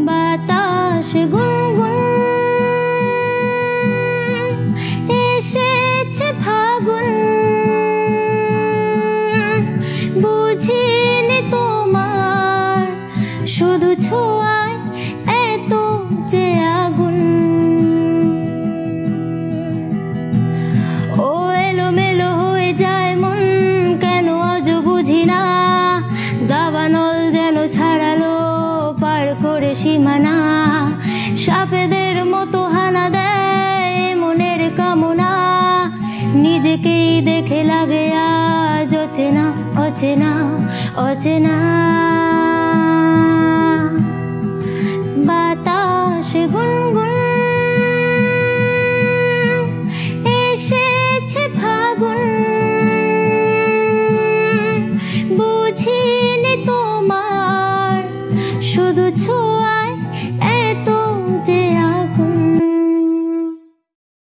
বাতাস গুনগুন এসেছে ফাগুন, বুঝিনি তোমার শুধু ছোঁয়ায় এত যে আগুন। ও এলোমেলো হয়ে যায় মন, কেন আজ বুঝি না। দাবানল যেন ছাড়ালো পার করে সীমানা, সাপেদের মতো হানা দেয় মনের কামনা। নিজেকেই দেখে লাগে আজ অচেনা অচেনা অচেনা। বাতাস গুনগুন এসেছে ফাগুন, বুঝিনি তোমার শুধু ছোঁয়া